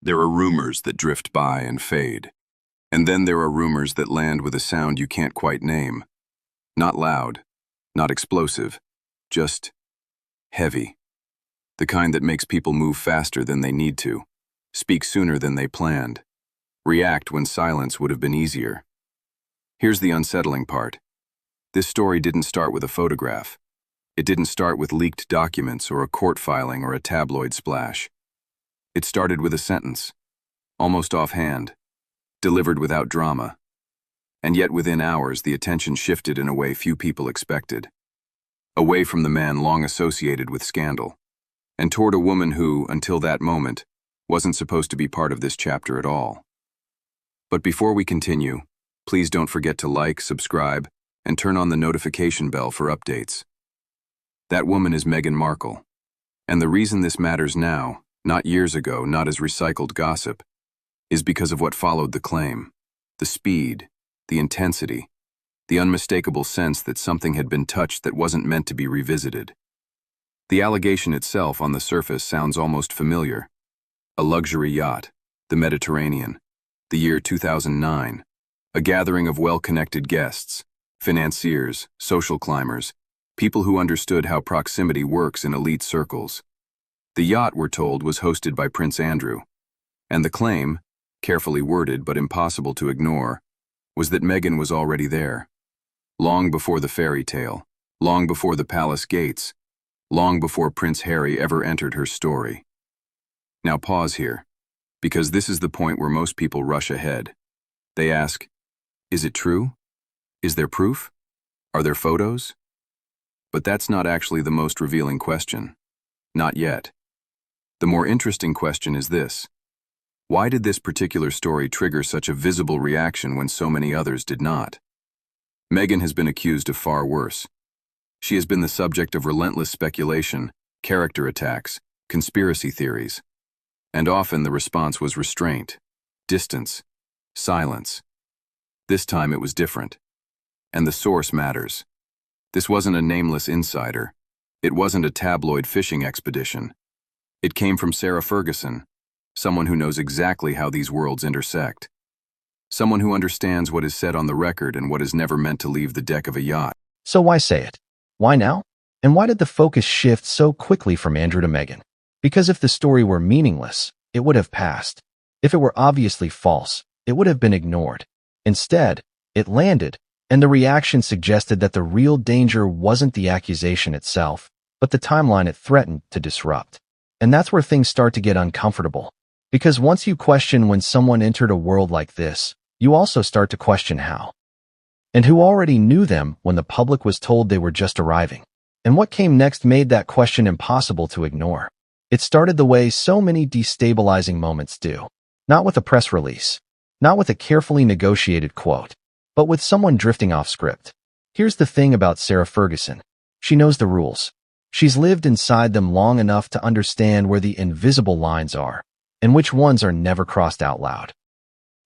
There are rumors that drift by and fade. And then there are rumors that land with a sound you can't quite name. Not loud, not explosive, just heavy. The kind that makes people move faster than they need to, speak sooner than they planned, react when silence would have been easier. Here's the unsettling part. This story didn't start with a photograph. It didn't start with leaked documents or a court filing or a tabloid splash. It started with a sentence, almost offhand, delivered without drama. And yet within hours the attention shifted in a way few people expected. Away from the man long associated with scandal, and toward a woman who, until that moment, wasn't supposed to be part of this chapter at all. But before we continue, please don't forget to like, subscribe, and turn on the notification bell for updates. That woman is Meghan Markle. And the reason this matters now, not years ago, not as recycled gossip, is because of what followed the claim. The speed, the intensity, the unmistakable sense that something had been touched that wasn't meant to be revisited. The allegation itself on the surface sounds almost familiar. A luxury yacht, the Mediterranean, the year 2009, a gathering of well-connected guests, financiers, social climbers, people who understood how proximity works in elite circles. The yacht, we're told, was hosted by Prince Andrew, and the claim, carefully worded but impossible to ignore, was that Meghan was already there. Long before the fairy tale, long before the palace gates, long before Prince Harry ever entered her story. Now pause here, because this is the point where most people rush ahead. They ask, is it true? Is there proof? Are there photos? But that's not actually the most revealing question. Not yet. The more interesting question is this. Why did this particular story trigger such a visible reaction when so many others did not? Meghan has been accused of far worse. She has been the subject of relentless speculation, character attacks, conspiracy theories. And often the response was restraint, distance, silence. This time it was different. And the source matters. This wasn't a nameless insider. It wasn't a tabloid fishing expedition. It came from Sarah Ferguson, someone who knows exactly how these worlds intersect. Someone who understands what is said on the record and what is never meant to leave the deck of a yacht. So why say it? Why now? And why did the focus shift so quickly from Andrew to Meghan? Because if the story were meaningless, it would have passed. If it were obviously false, it would have been ignored. Instead, it landed, and the reaction suggested that the real danger wasn't the accusation itself, but the timeline it threatened to disrupt. And that's where things start to get uncomfortable. Because once you question when someone entered a world like this, you also start to question how. And who already knew them when the public was told they were just arriving. And what came next made that question impossible to ignore. It started the way so many destabilizing moments do. Not with a press release. Not with a carefully negotiated quote. But with someone drifting off script. Here's the thing about Sarah Ferguson. She knows the rules. She's lived inside them long enough to understand where the invisible lines are, and which ones are never crossed out loud.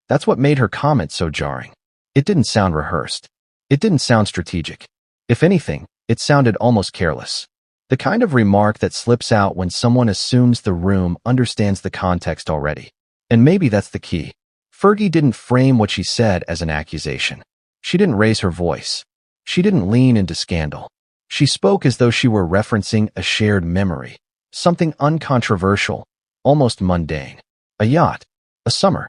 That's what made her comment so jarring. It didn't sound rehearsed. It didn't sound strategic. If anything, it sounded almost careless. The kind of remark that slips out when someone assumes the room understands the context already. And maybe that's the key. Fergie didn't frame what she said as an accusation. She didn't raise her voice. She didn't lean into scandal. She spoke as though she were referencing a shared memory, something uncontroversial, almost mundane. A yacht, a summer.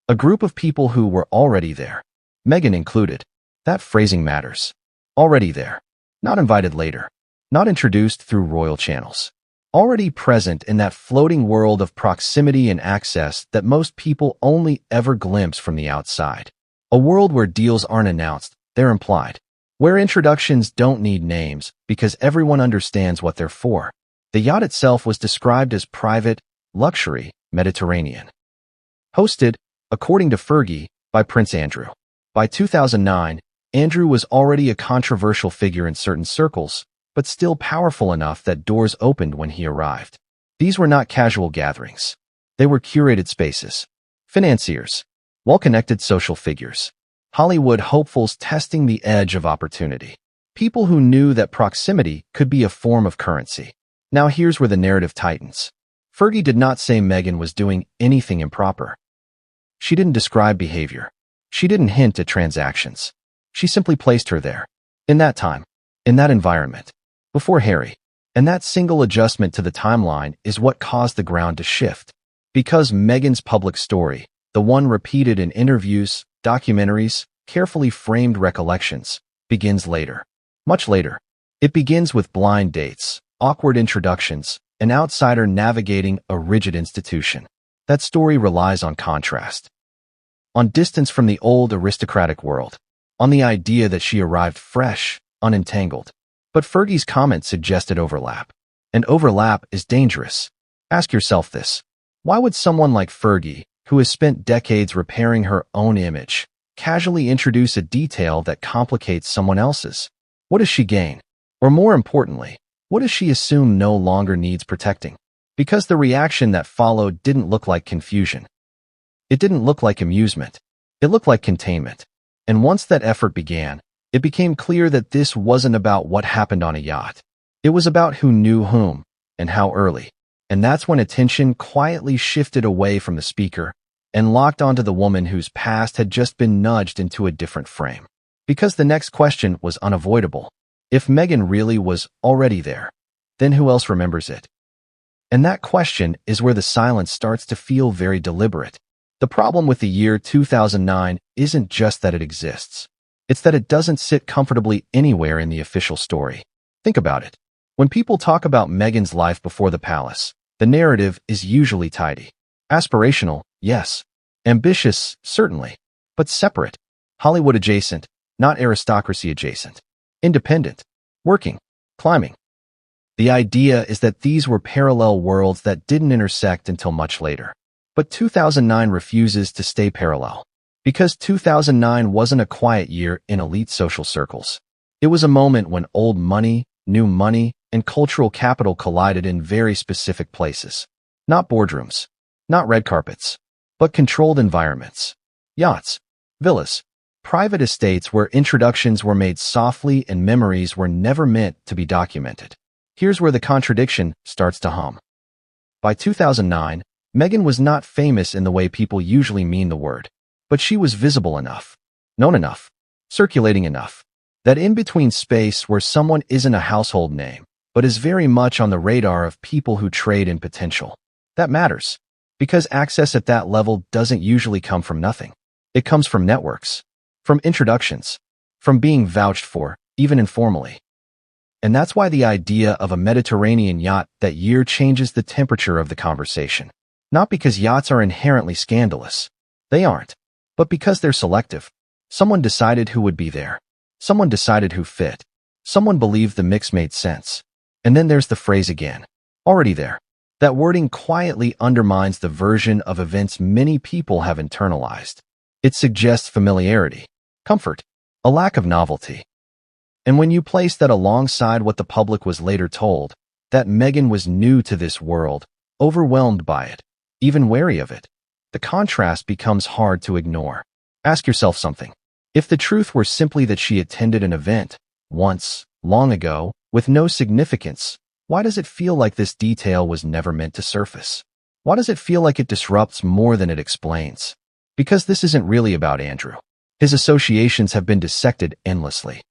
A group of people who were already there, Meghan included. That phrasing matters. Already there. Not invited later. Not introduced through royal channels. Already present in that floating world of proximity and access that most people only ever glimpse from the outside. A world where deals aren't announced, they're implied. Where introductions don't need names because everyone understands what they're for. The yacht itself was described as private, luxury, Mediterranean. Hosted, according to Fergie, by Prince Andrew. By 2009, Andrew was already a controversial figure in certain circles, but still powerful enough that doors opened when he arrived. These were not casual gatherings. They were curated spaces. Financiers, well-connected social figures. Hollywood hopefuls testing the edge of opportunity. People who knew that proximity could be a form of currency. Now here's where the narrative tightens. Fergie did not say Meghan was doing anything improper. She didn't describe behavior. She didn't hint at transactions. She simply placed her there, in that time, in that environment, before Harry. And that single adjustment to the timeline is what caused the ground to shift. Because Meghan's public story, the one repeated in interviews, documentaries, carefully framed recollections, begins later. Much later. It begins with blind dates, awkward introductions, an outsider navigating a rigid institution. That story relies on contrast. On distance from the old aristocratic world. On the idea that she arrived fresh, unentangled. But Fergie's comment suggested overlap. And overlap is dangerous. Ask yourself this. Why would someone like Fergie, who has spent decades repairing her own image, casually introduce a detail that complicates someone else's? What does she gain? Or more importantly, what does she assume no longer needs protecting? Because the reaction that followed didn't look like confusion. It didn't look like amusement. It looked like containment. And once that effort began, it became clear that this wasn't about what happened on a yacht. It was about who knew whom, and how early. And that's when attention quietly shifted away from the speaker and locked onto the woman whose past had just been nudged into a different frame. Because the next question was unavoidable. If Meghan really was already there, then who else remembers it? And that question is where the silence starts to feel very deliberate. The problem with the year 2009 isn't just that it exists. It's that it doesn't sit comfortably anywhere in the official story. Think about it. When people talk about Meghan's life before the palace, the narrative is usually tidy. Aspirational, yes. Ambitious, certainly. But separate. Hollywood adjacent, not aristocracy adjacent. Independent. Working. Climbing. The idea is that these were parallel worlds that didn't intersect until much later. But 2009 refuses to stay parallel. Because 2009 wasn't a quiet year in elite social circles. It was a moment when old money, new money, and cultural capital collided in very specific places. Not boardrooms. Not red carpets. But controlled environments. Yachts. Villas. Private estates where introductions were made softly and memories were never meant to be documented. Here's where the contradiction starts to hum. By 2009, Meghan was not famous in the way people usually mean the word. But she was visible enough, known enough, circulating enough, that in-between space where someone isn't a household name, but is very much on the radar of people who trade in potential. That matters, because access at that level doesn't usually come from nothing. It comes from networks, from introductions, from being vouched for, even informally. And that's why the idea of a Mediterranean yacht that year changes the temperature of the conversation. Not because yachts are inherently scandalous. They aren't. But because they're selective. Someone decided who would be there. Someone decided who fit. Someone believed the mix made sense. And then there's the phrase again. Already there. That wording quietly undermines the version of events many people have internalized. It suggests familiarity, comfort, a lack of novelty. And when you place that alongside what the public was later told, that Meghan was new to this world, overwhelmed by it, even wary of it, the contrast becomes hard to ignore. Ask yourself something. If the truth were simply that she attended an event, once, long ago, with no significance, why does it feel like this detail was never meant to surface? Why does it feel like it disrupts more than it explains? Because this isn't really about Andrew. His associations have been dissected endlessly.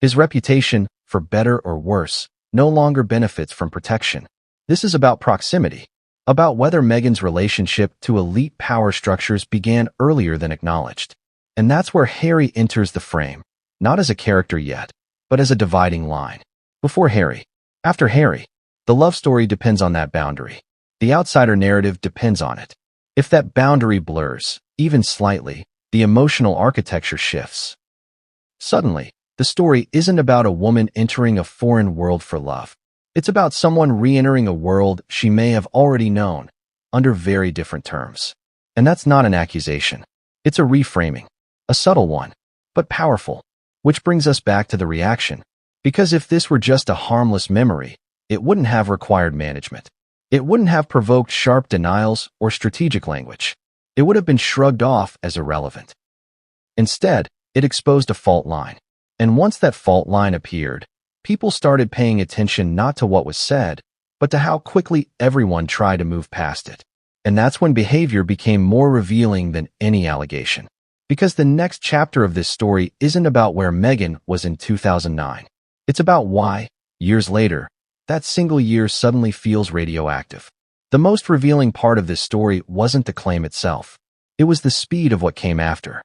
His reputation, for better or worse, no longer benefits from protection. This is about proximity. About whether Meghan's relationship to elite power structures began earlier than acknowledged. And that's where Harry enters the frame, not as a character yet, but as a dividing line. Before Harry. After Harry. The love story depends on that boundary. The outsider narrative depends on it. If that boundary blurs, even slightly, the emotional architecture shifts. Suddenly, the story isn't about a woman entering a foreign world for love. It's about someone re-entering a world she may have already known, under very different terms. And that's not an accusation. It's a reframing. A subtle one, but powerful. Which brings us back to the reaction. Because if this were just a harmless memory, it wouldn't have required management. It wouldn't have provoked sharp denials or strategic language. It would have been shrugged off as irrelevant. Instead, it exposed a fault line. And once that fault line appeared, people started paying attention not to what was said, but to how quickly everyone tried to move past it. And that's when behavior became more revealing than any allegation. Because the next chapter of this story isn't about where Meghan was in 2009. It's about why, years later, that single year suddenly feels radioactive. The most revealing part of this story wasn't the claim itself. It was the speed of what came after.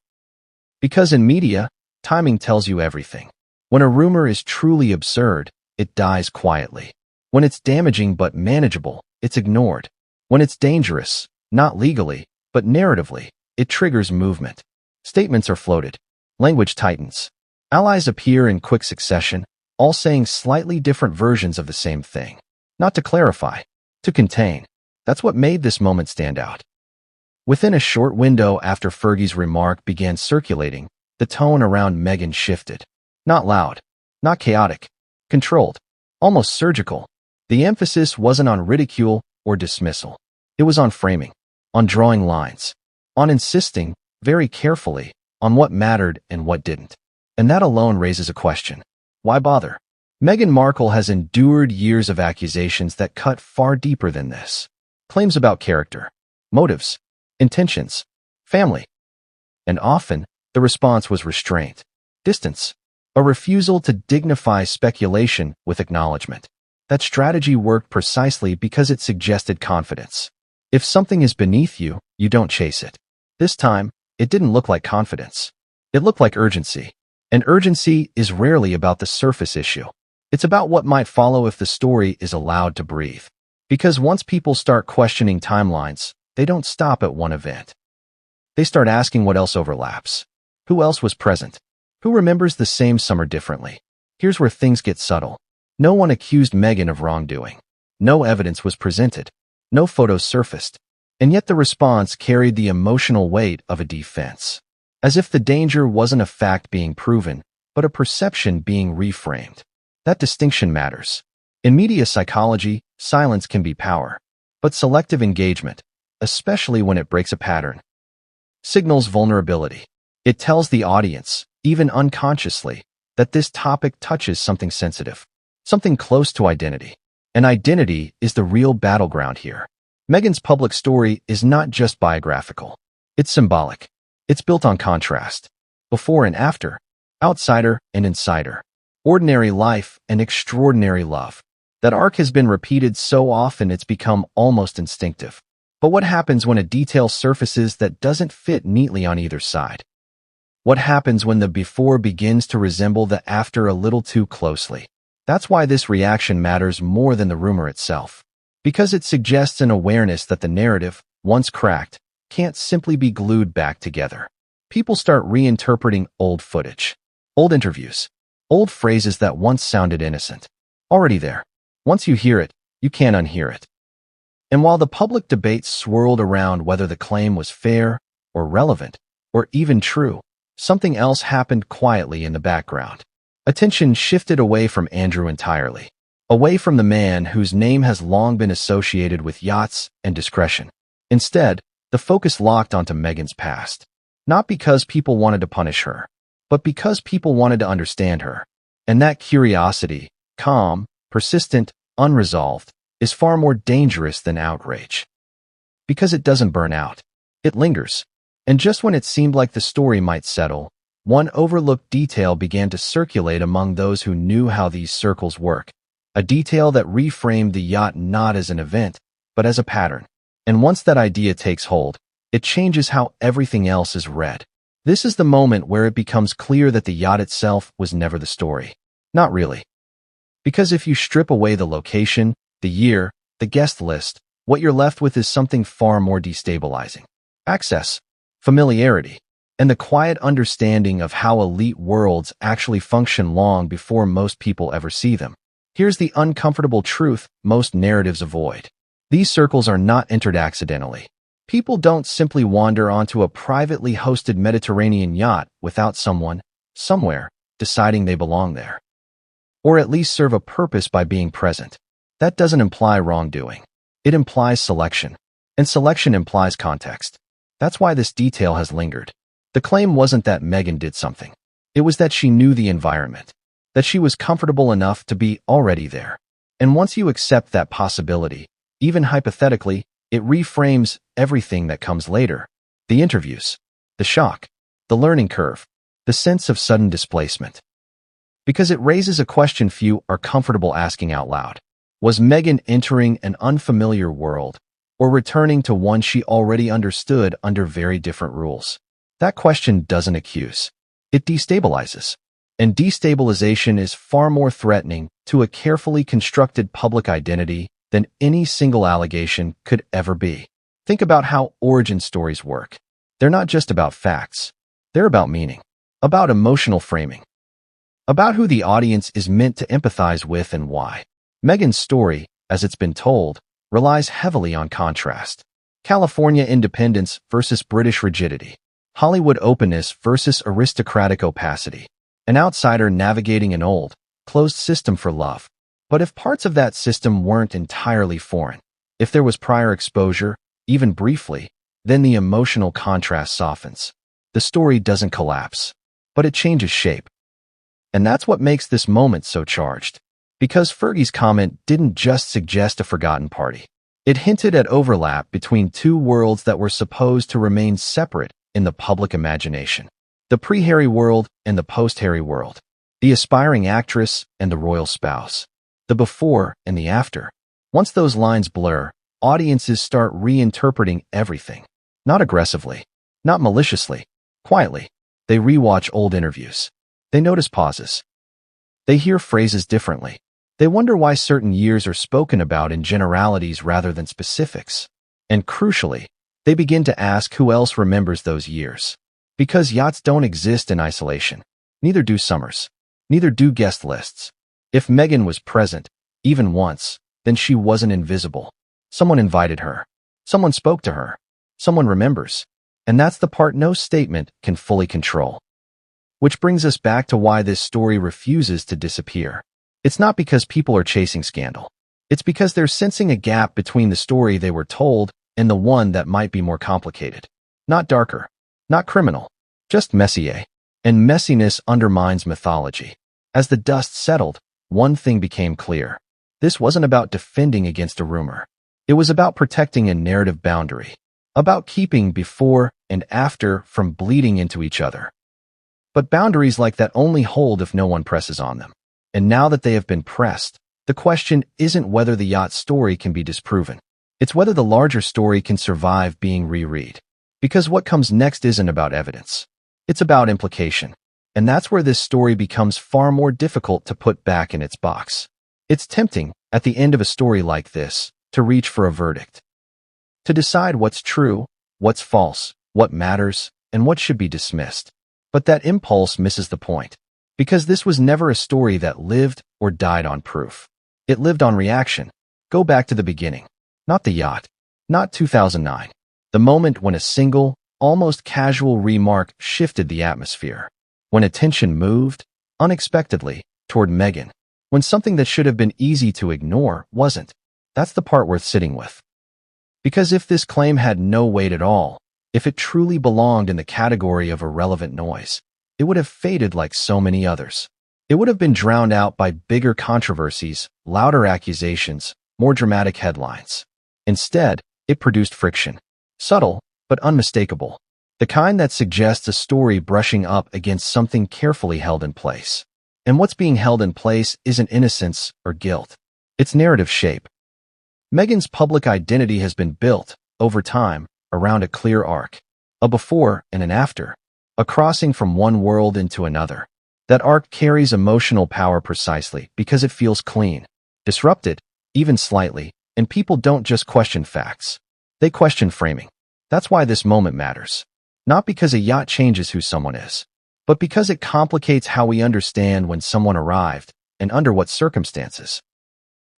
Because in media, timing tells you everything. When a rumor is truly absurd, it dies quietly. When it's damaging but manageable, it's ignored. When it's dangerous, not legally, but narratively, it triggers movement. Statements are floated. Language tightens. Allies appear in quick succession, all saying slightly different versions of the same thing. Not to clarify, to contain. That's what made this moment stand out. Within a short window after Fergie's remark began circulating, the tone around Meghan shifted. Not loud, not chaotic, controlled, almost surgical. The emphasis wasn't on ridicule or dismissal. It was on framing, on drawing lines, on insisting, very carefully, on what mattered and what didn't. And that alone raises a question. Why bother? Meghan Markle has endured years of accusations that cut far deeper than this. Claims about character, motives, intentions, family. And often, the response was restraint, distance, a refusal to dignify speculation with acknowledgement. That strategy worked precisely because it suggested confidence. If something is beneath you, you don't chase it. This time, it didn't look like confidence. It looked like urgency. And urgency is rarely about the surface issue. It's about what might follow if the story is allowed to breathe. Because once people start questioning timelines, they don't stop at one event. They start asking what else overlaps. Who else was present? Who remembers the same summer differently? Here's where things get subtle. No one accused Meghan of wrongdoing. No evidence was presented. No photos surfaced. And yet the response carried the emotional weight of a defense. As if the danger wasn't a fact being proven, but a perception being reframed. That distinction matters. In media psychology, silence can be power. But selective engagement, especially when it breaks a pattern, signals vulnerability. It tells the audience, even unconsciously, that this topic touches something sensitive, something close to identity. And identity is the real battleground here. Meghan's public story is not just biographical. It's symbolic. It's built on contrast. Before and after. Outsider and insider. Ordinary life and extraordinary love. That arc has been repeated so often it's become almost instinctive. But what happens when a detail surfaces that doesn't fit neatly on either side? What happens when the before begins to resemble the after a little too closely? That's why this reaction matters more than the rumor itself. Because it suggests an awareness that the narrative, once cracked, can't simply be glued back together. People start reinterpreting old footage, old interviews, old phrases that once sounded innocent. Already there. Once you hear it, you can't unhear it. And while the public debate swirled around whether the claim was fair or relevant or even true, something else happened quietly in the background. Attention shifted away from Andrew entirely, away from the man whose name has long been associated with yachts and discretion. Instead, the focus locked onto Meghan's past. Not because people wanted to punish her, but because people wanted to understand her. And that curiosity, calm, persistent, unresolved, is far more dangerous than outrage. Because it doesn't burn out. It lingers. And just when it seemed like the story might settle, one overlooked detail began to circulate among those who knew how these circles work. A detail that reframed the yacht not as an event, but as a pattern. And once that idea takes hold, it changes how everything else is read. This is the moment where it becomes clear that the yacht itself was never the story. Not really. Because if you strip away the location, the year, the guest list, what you're left with is something far more destabilizing. Access, familiarity, and the quiet understanding of how elite worlds actually function long before most people ever see them. Here's the uncomfortable truth most narratives avoid. These circles are not entered accidentally. People don't simply wander onto a privately hosted Mediterranean yacht without someone, somewhere, deciding they belong there. Or at least serve a purpose by being present. That doesn't imply wrongdoing. It implies selection. And selection implies context. That's why this detail has lingered. The claim wasn't that Meghan did something. It was that she knew the environment. That she was comfortable enough to be already there. And once you accept that possibility, even hypothetically, it reframes everything that comes later. The interviews, the shock, the learning curve, the sense of sudden displacement. Because it raises a question few are comfortable asking out loud. Was Meghan entering an unfamiliar world, or returning to one she already understood under very different rules? That question doesn't accuse. It destabilizes. And destabilization is far more threatening to a carefully constructed public identity than any single allegation could ever be. Think about how origin stories work. They're not just about facts. They're about meaning, about emotional framing, about who the audience is meant to empathize with and why. Meghan's story, as it's been told, relies heavily on contrast. California independence versus British rigidity. Hollywood openness versus aristocratic opacity. An outsider navigating an old, closed system for love. But if parts of that system weren't entirely foreign, if there was prior exposure, even briefly, then the emotional contrast softens. The story doesn't collapse, but it changes shape. And that's what makes this moment so charged. Because Fergie's comment didn't just suggest a forgotten party. It hinted at overlap between two worlds that were supposed to remain separate in the public imagination. The pre-Harry world and the post-Harry world. The aspiring actress and the royal spouse. The before and the after. Once those lines blur, audiences start reinterpreting everything. Not aggressively, not maliciously, quietly. They rewatch old interviews. They notice pauses. They hear phrases differently. They wonder why certain years are spoken about in generalities rather than specifics. And crucially, they begin to ask who else remembers those years. Because yachts don't exist in isolation. Neither do summers. Neither do guest lists. If Meghan was present, even once, then she wasn't invisible. Someone invited her. Someone spoke to her. Someone remembers. And that's the part no statement can fully control. Which brings us back to why this story refuses to disappear. It's not because people are chasing scandal. It's because they're sensing a gap between the story they were told and the one that might be more complicated. Not darker. Not criminal, just messier. And messiness undermines mythology. As the dust settled, one thing became clear. This wasn't about defending against a rumor. It was about protecting a narrative boundary. About keeping before and after from bleeding into each other. But boundaries like that only hold if no one presses on them. And now that they have been pressed, the question isn't whether the yacht story can be disproven. It's whether the larger story can survive being reread. Because what comes next isn't about evidence. It's about implication. And that's where this story becomes far more difficult to put back in its box. It's tempting, at the end of a story like this, to reach for a verdict. To decide what's true, what's false, what matters, and what should be dismissed. But that impulse misses the point. Because this was never a story that lived or died on proof. It lived on reaction. Go back to the beginning. Not the yacht. Not 2009. The moment when a single, almost casual remark shifted the atmosphere. When attention moved, unexpectedly, toward Meghan. When something that should have been easy to ignore wasn't. That's the part worth sitting with. Because if this claim had no weight at all, if it truly belonged in the category of irrelevant noise, it would have faded like so many others. It would have been drowned out by bigger controversies, louder accusations, more dramatic headlines. Instead, it produced friction. Subtle, but unmistakable. The kind that suggests a story brushing up against something carefully held in place. And what's being held in place isn't innocence or guilt. It's narrative shape. Meghan's public identity has been built, over time, around a clear arc. A before and an after. A crossing from one world into another. That arc carries emotional power precisely because it feels clean, disrupted, even slightly, and people don't just question facts. They question framing. That's why this moment matters. Not because a yacht changes who someone is, but because it complicates how we understand when someone arrived and under what circumstances.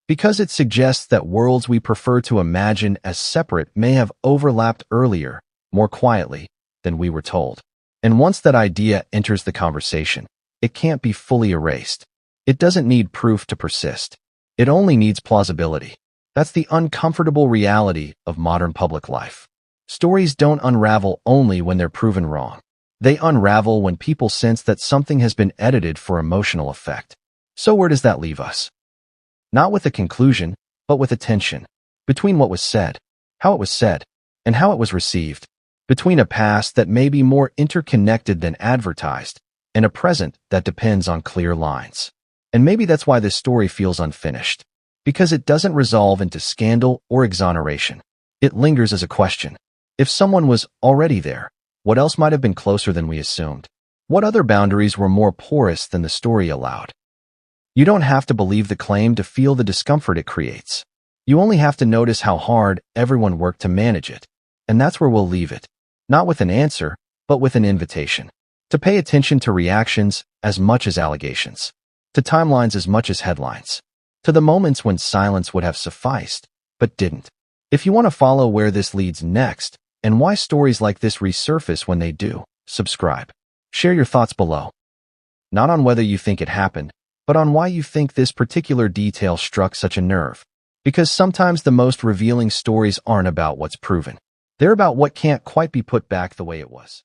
Because it suggests that worlds we prefer to imagine as separate may have overlapped earlier, more quietly, than we were told. And once that idea enters the conversation, it can't be fully erased. It doesn't need proof to persist. It only needs plausibility. That's the uncomfortable reality of modern public life. Stories don't unravel only when they're proven wrong. They unravel when people sense that something has been edited for emotional effect. So where does that leave us? Not with a conclusion, but with a tension. Between what was said, how it was said, and how it was received. Between a past that may be more interconnected than advertised, and a present that depends on clear lines. And maybe that's why this story feels unfinished. Because it doesn't resolve into scandal or exoneration. It lingers as a question. If someone was already there, what else might have been closer than we assumed? What other boundaries were more porous than the story allowed? You don't have to believe the claim to feel the discomfort it creates. You only have to notice how hard everyone worked to manage it. And that's where we'll leave it. Not with an answer, but with an invitation. To pay attention to reactions as much as allegations. To timelines as much as headlines. To the moments when silence would have sufficed, but didn't. If you want to follow where this leads next, and why stories like this resurface when they do, subscribe. Share your thoughts below. Not on whether you think it happened, but on why you think this particular detail struck such a nerve. Because sometimes the most revealing stories aren't about what's proven. They're about what can't quite be put back the way it was.